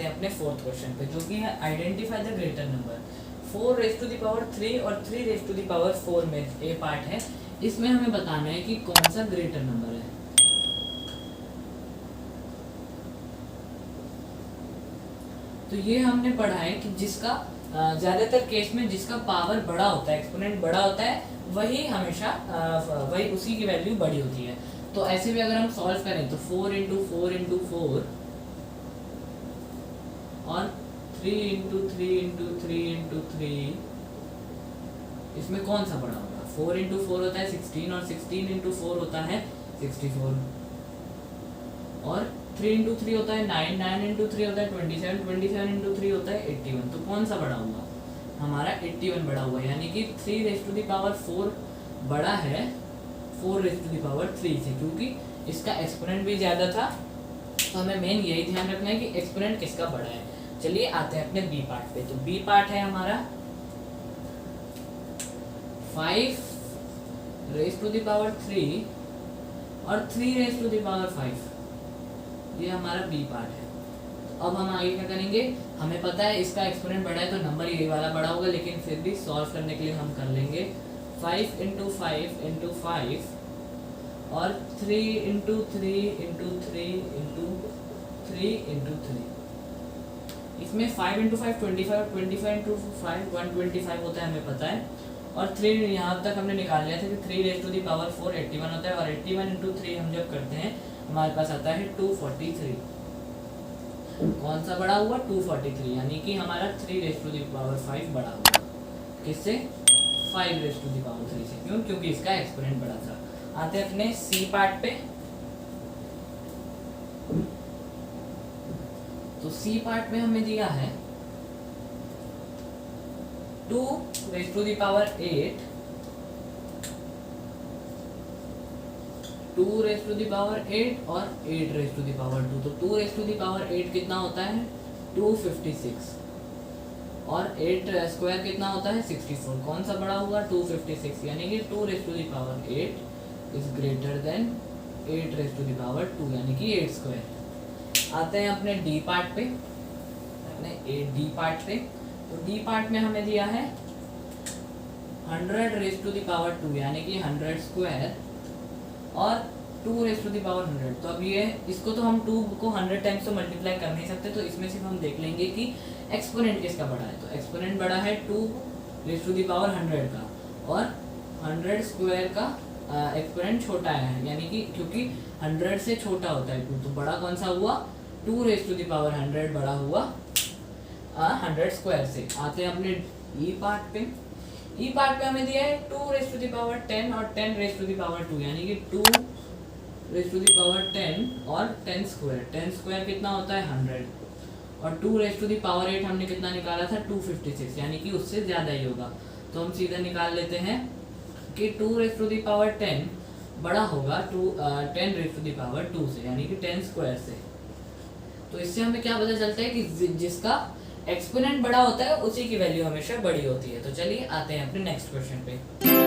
आते हैं अपने फोर्थ क्वेश्चन पे, जो कि है identify the greater number. 4 raised to the power 3 और 3 raised to the power 4 में ए पार्ट है, इसमें हमें बताना है कि कौन सा ग्रेटर नंबर है। तो ये हमने पढ़ा है कि जिसका ज्यादातर केस में जिसका पावर बड़ा होता है, एक्सपोनेंट बड़ा होता है, वही हमेशा वही उसी की वैल्यू बड़ी होती है। तो ऐसे भी अगर हम सॉल्व करें तो 4 × 4 × 4 और 3 × 3 × 3 × 3, इसमें कौन सा बड़ा होगा? 4 × 4 होता है 16 और 16 × 4 होता है 64 और 3 × 3 होता है 9, 9 × 3 होता है 27, 27 × 3 होता है 81। तो कौन सा बड़ा हुआ? हमारा 81 बड़ा हुआ, यानी कि 3 raised to the power 4 बड़ा है 4 raised to the power 3 से, क्योंकि इसका एक्सपोनेंट भी ज़्यादा था। तो हमें मेन यही ध्यान रखना है कि एक्सपोनेंट किसका बड़ा है। चलिए आते हैं अपने बी पार्ट पे। तो बी पार्ट है हमारा 5 raised to the power 3 और 3 raised to the power 5, ये हमारा बी पार्ट है। तो अब हम आगे क्या करेंगे, हमें पता है इसका एक्सपोनेंट बड़ा है तो नंबर यही वाला बड़ा होगा, लेकिन फिर भी सॉल्व करने के लिए हम कर लेंगे 5 × 5 × 5 और 3 × 3 × 3 × 3 × 3। इसमें 5 × 5 25, 25 × 5 125 होता है, हमें पता है। और 3 यहाँ तक हमने निकाल लिया था कि 3 raised to the power 4 81 होता है, और 81 × 3 हम जब करते हैं हमारे पास आता है 243। कौन सा बड़ा हुआ? 243, यानी कि हमारा 3 raised to the power 5 बड़ा हुआ। किससे? 5 raised to the power 3 से। क्यों? क्योंकि इसका एक्सपोनेंट बड़ा था। आते हैं अपने सी पार्ट पे। तो सी पार्ट में हमें दिया है 2 raised to the power 8, 2 raised to the power 8 और 8 raised to the power 2। तो 2 raised to the power 8 कितना होता है? 256 और 8 स्क्वायर कितना होता है? 64। कौन सा बड़ा हुआ? 256, यानी कि 2 raised to the power 8 is greater than 8 raised to the power 2, यानी कि 8 स्क्वायर। आते हैं अपने डी पार्ट पे, अपने डी पार्ट पे। तो डी पार्ट में हमें दिया है 100 raised to the power 2, यानी कि 100 स्क्वायर और 2 raised to the power 100। तो अब ये इसको तो हम 2 को 100 टाइम्स तो मल्टीप्लाई कर नहीं सकते, तो इसमें सिर्फ हम देख लेंगे कि एक्सपोनेंट किसका बड़ा है। तो एक्सपोनेंट बड़ा है 2 raised to the power 100 का, और 100 स्क्वायर का एक्सपोनेंट छोटा है, यानी कि क्योंकि 100 से छोटा होता है 2, तो बड़ा कौन सा हुआ? 2 raised to the power 100 बड़ा हुआ 100 स्क्वायर से। आते हैं अपने ई पार्ट पे। ई पार्ट पे हमें दिया है 2 raised to the power 10 और 10 raised to the power 2, यानी कि 2 raised to the power 10 और 10 स्क्वायर। 10 स्क्वायर कितना होता है? 100, और 2 raised to the power 8 हमने कितना निकाला था? 256, यानी कि उससे ज़्यादा ही होगा। तो हम सीधा निकाल लेते हैं कि 2 raised to the power 10 बड़ा होगा 10 raised to the power 2 से, यानी कि 10 स्क्वायर से। तो इससे हमें क्या पता चलता है कि जिसका एक्सपोनेंट बड़ा होता है उसी की वैल्यू हमेशा बड़ी होती है। तो चलिए आते हैं अपने नेक्स्ट क्वेश्चन पे।